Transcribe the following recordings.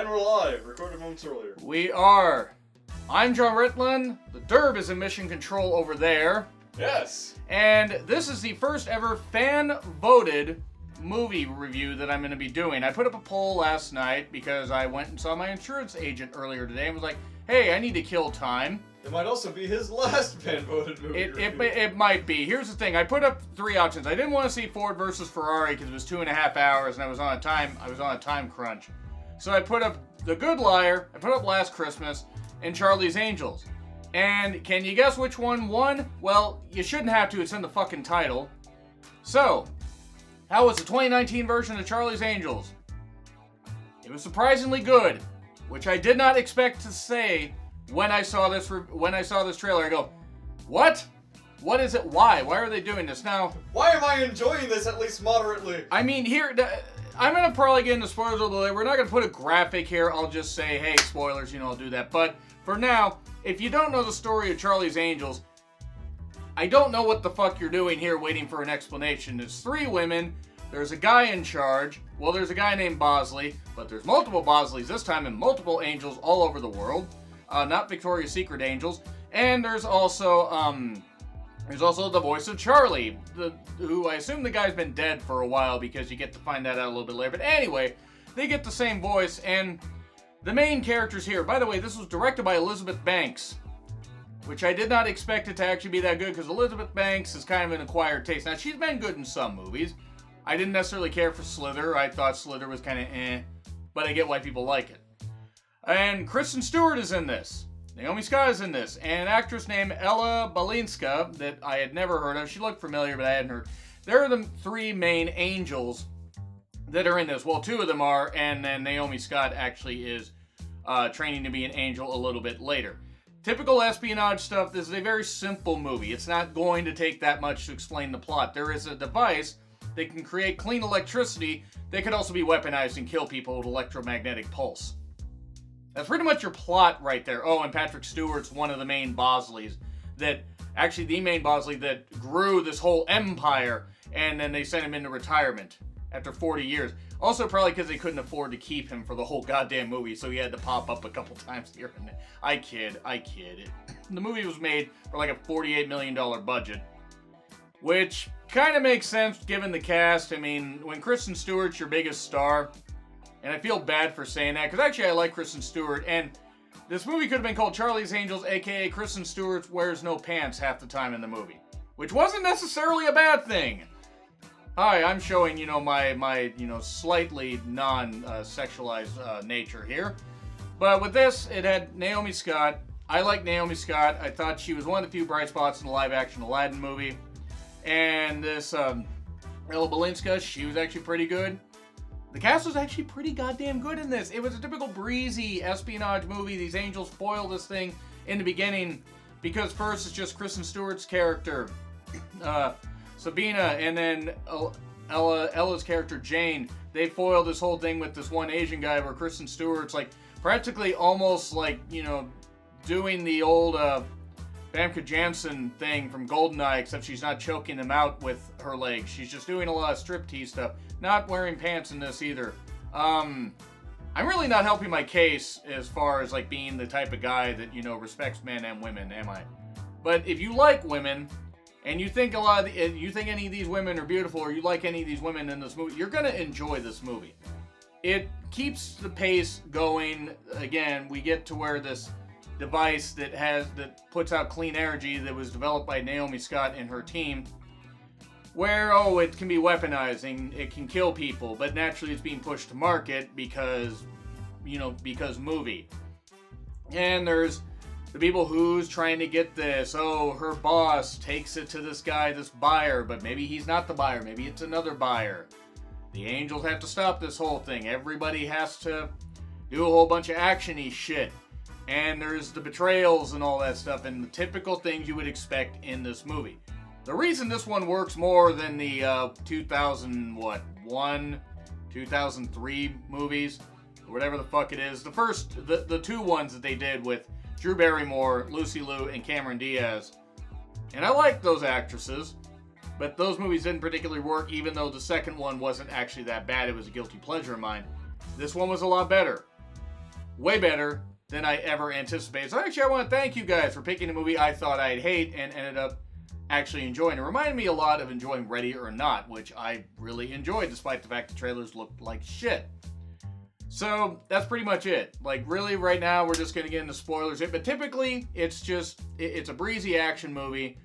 And we're live, recorded moments earlier. We are. I'm John Ritlin. The Derb is in mission control over there. Yes. And this is the first ever fan-voted movie review that I'm going to be doing. I put up a poll last night because I went and saw my insurance agent earlier today and was like, hey, I need to kill time. It might also be his last fan-voted movie review. It might be. Here's the thing. I put up 3 options. I didn't want to see Ford versus Ferrari because it was 2.5 hours and I was on a time crunch. So I put up The Good Liar, I put up Last Christmas, and Charlie's Angels. And can you guess which one won? Well, you shouldn't have to. It's in the fucking title. So, how was the 2019 version of Charlie's Angels? It was surprisingly good, which I did not expect to say when I saw this trailer. I go, what? What is it? Why? Why are they doing this now? Why am I enjoying this at least moderately? I mean, I'm going to probably get into spoilers a little bit. We're not going to put a graphic here. I'll just say, hey, spoilers, I'll do that. But for now, if you don't know the story of Charlie's Angels, I don't know what the fuck you're doing here waiting for an explanation. There's 3 women. There's a guy in charge. Well, there's a guy named Bosley, but there's multiple Bosleys this time and multiple angels all over the world. Not Victoria's Secret angels. And there's also the voice of Charlie, who I assume the guy's been dead for a while because you get to find that out a little bit later. But anyway, they get the same voice, and the main characters here, by the way, this was directed by Elizabeth Banks, which I did not expect it to actually be that good because Elizabeth Banks is kind of an acquired taste. Now, she's been good in some movies. I didn't necessarily care for Slither. I thought Slither was kind of but I get why people like it. And Kristen Stewart is in this. Naomi Scott is in this, and an actress named Ella Balinska that I had never heard of. She looked familiar, but I hadn't heard. There are the 3 main angels that are in this. Well, 2 of them are, and then Naomi Scott actually is training to be an angel a little bit later. Typical espionage stuff. This is a very simple movie. It's not going to take that much to explain the plot. There is a device that can create clean electricity that could also be weaponized and kill people with electromagnetic pulse. That's pretty much your plot right there. Oh, and Patrick Stewart's one of the main Bosleys the main Bosley that grew this whole empire, and then they sent him into retirement after 40 years. Also, probably because they couldn't afford to keep him for the whole goddamn movie, so he had to pop up a couple times here and there. I kid. The movie was made for like a $48 million budget, which kind of makes sense given the cast. I mean, when Kristen Stewart's your biggest star, and I feel bad for saying that, because actually I like Kristen Stewart, and this movie could have been called Charlie's Angels, aka Kristen Stewart wears no pants half the time in the movie, which wasn't necessarily a bad thing. Hi, I'm showing, my slightly non-sexualized nature here. But with this, it had Naomi Scott. I like Naomi Scott. I thought she was one of the few bright spots in the live-action Aladdin movie. And this Ella Balinska, she was actually pretty good. The cast was actually pretty goddamn good in this. It was a typical breezy espionage movie. These angels foil this thing in the beginning because first it's just Kristen Stewart's character, Sabina, and then Ella's character, Jane. They foil this whole thing with this one Asian guy where Kristen Stewart's like practically almost like, doing the old Famke Janssen thing from GoldenEye, except she's not choking them out with her legs. She's just doing a lot of striptease stuff. Not wearing pants in this either. I'm really not helping my case as far as like being the type of guy that, respects men and women, am I? But if you like women, and you think any of these women are beautiful, or you like any of these women in this movie, you're gonna enjoy this movie. It keeps the pace going. Again, we get to where this device that puts out clean energy that was developed by Naomi Scott and her team, where, it can be weaponized and it can kill people, but naturally it's being pushed to market because movie. And there's the people who's trying to get this. Her boss takes it to this guy, this buyer, but maybe he's not the buyer, maybe it's another buyer. The angels have to stop this whole thing. Everybody has to do a whole bunch of action-y shit. And there's the betrayals and all that stuff, and the typical things you would expect in this movie. The reason this one works more than the 2003 movies, or whatever the fuck it is, the 2 ones that they did with Drew Barrymore, Lucy Liu, and Cameron Diaz. And I like those actresses, but those movies didn't particularly work, even though the second one wasn't actually that bad. It was a guilty pleasure of mine. This one was a lot better. way better than I ever anticipated. So actually, I want to thank you guys for picking a movie I thought I'd hate and ended up actually enjoying. It reminded me a lot of enjoying Ready or Not, which I really enjoyed, despite the fact the trailers looked like shit. So that's pretty much it. Like, really, right now, we're just going to get into spoilers. But typically, it's a breezy action movie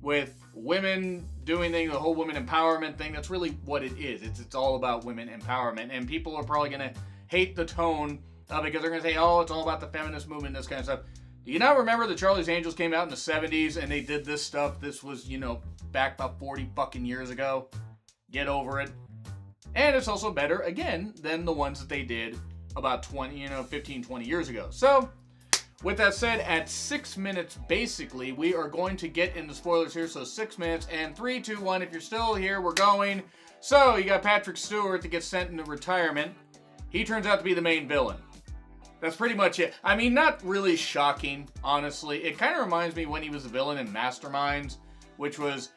with women doing things, the whole women empowerment thing. That's really what it is. It's all about women empowerment. And people are probably going to hate the tone of it because they're going to say, oh, it's all about the feminist movement, this kind of stuff. Do you not remember that Charlie's Angels came out in the 70s and they did this stuff? This was, back about 40 fucking years ago. Get over it. And it's also better, again, than the ones that they did about 15, 20 years ago. So, with that said, at 6 minutes, basically, we are going to get into spoilers here. So 6 minutes, and 3, 2, 1, if you're still here, we're going. So, you got Patrick Stewart that gets sent into retirement. He turns out to be the main villain. That's pretty much it. I mean, not really shocking, honestly. It kind of reminds me when he was the villain in Masterminds, which was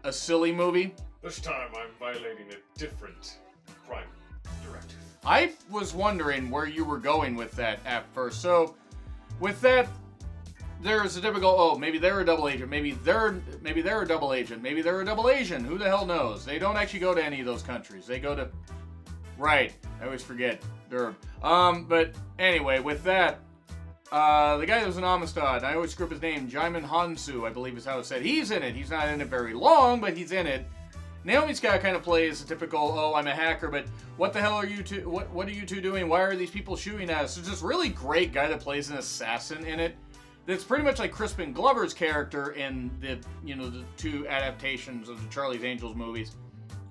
a silly movie. This time I'm violating a different crime directive. I was wondering where you were going with that at first. So, with that, there's a typical, maybe they're a double agent, maybe they're a double agent, maybe they're a double Asian, who the hell knows? They don't actually go to any of those countries. They go to, right, I always forget. But anyway, with that, the guy that was in Amistad, I always screw up his name, Jaimin Hansu, I believe is how it's said. He's in it. He's not in it very long, but he's in it. Naomi Scott kind of plays a typical, I'm a hacker, but what the hell are you two, what are you two doing? Why are these people shooting at us? There's this really great guy that plays an assassin in it. That's pretty much like Crispin Glover's character in the 2 adaptations of the Charlie's Angels movies.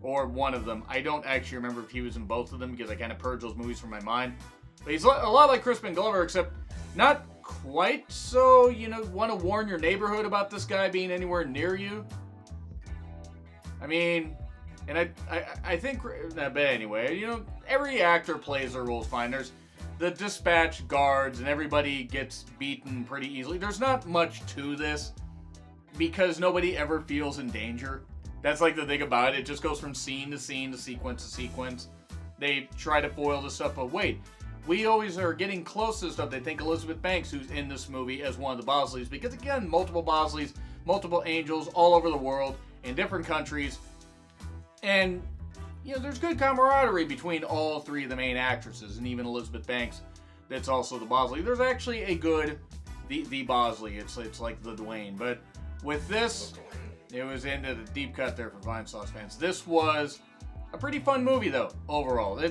Or one of them. I don't actually remember if he was in both of them because I kind of purged those movies from my mind. But he's a lot like Crispin Glover, except not quite so, want to warn your neighborhood about this guy being anywhere near you. I mean, and I think, but anyway, every actor plays their roles fine. There's the dispatch guards and everybody gets beaten pretty easily. There's not much to this because nobody ever feels in danger. That's like the thing about it. It just goes from scene to scene to sequence to sequence. They try to foil this stuff, but wait. We always are getting close to stuff. They think Elizabeth Banks, who's in this movie, as one of the Bosleys. Because, again, multiple Bosleys, multiple angels all over the world, in different countries. And, there's good camaraderie between all 3 of the main actresses. And even Elizabeth Banks, that's also the Bosley. There's actually a good, the Bosley. It's like the Dwayne. But with this... It was into the deep cut there for Vine Sauce fans. This was a pretty fun movie, though, overall.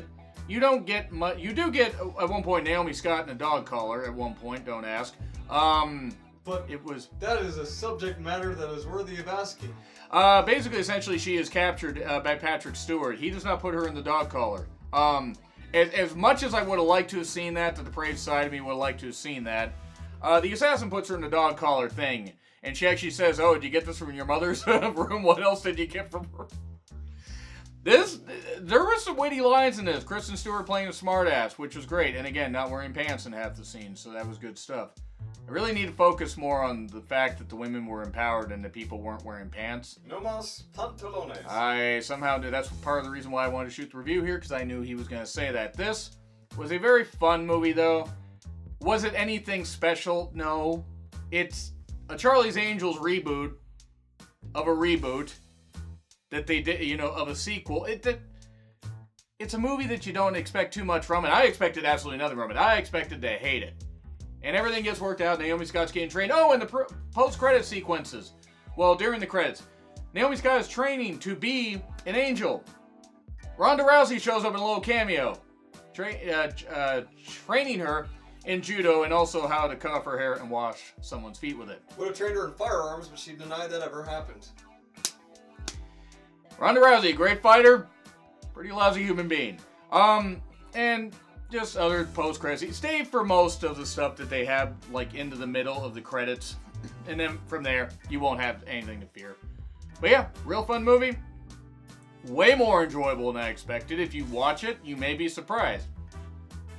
You don't get much. You do get, at one point, Naomi Scott in a dog collar at one point, don't ask. But it was... That is a subject matter that is worthy of asking. Basically, essentially, she is captured by Patrick Stewart. He does not put her in the dog collar. As much as I would have liked to have seen that, the depraved side of me would have liked to have seen that, the assassin puts her in the dog collar thing. And she actually says, did you get this from your mother's room? What else did you get from her? There were some witty lines in this. Kristen Stewart playing a smartass, which was great. And again, not wearing pants in half the scenes, so that was good stuff. I really need to focus more on the fact that the women were empowered and the people weren't wearing pants. No mas pantalones. I somehow knew that's part of the reason why I wanted to shoot the review here, because I knew he was going to say that. This was a very fun movie, though. Was it anything special? No. It's a Charlie's Angels reboot of a reboot that they did, of a sequel. It's a movie that you don't expect too much from, and I expected absolutely nothing from it. I expected to hate it. And everything gets worked out. Naomi Scott's getting trained. And the post-credit sequences. Well, during the credits, Naomi Scott is training to be an angel. Ronda Rousey shows up in a little cameo, training her in judo and also how to cut off her hair and wash someone's feet with it. Would have trained her in firearms, but she denied that ever happened. Ronda Rousey, great fighter, pretty lousy human being. And just other post-credits. Stay for most of the stuff that they have, like, into the middle of the credits. And then from there, you won't have anything to fear. But yeah, real fun movie. Way more enjoyable than I expected. If you watch it, you may be surprised.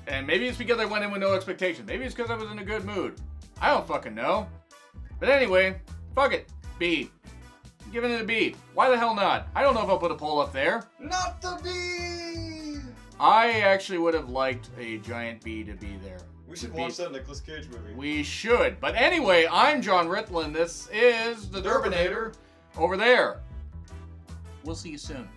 And maybe it's because I went in with no expectations. Maybe it's because I was in a good mood. I don't fucking know. But anyway, fuck it. B. I'm giving it a B. Why the hell not? I don't know if I'll put a poll up there. Not the B! I actually would have liked a giant bee to be there. We should watch that Nicolas Cage movie. We should. But anyway, I'm John Ritlin. This is the Durbinator over there. We'll see you soon.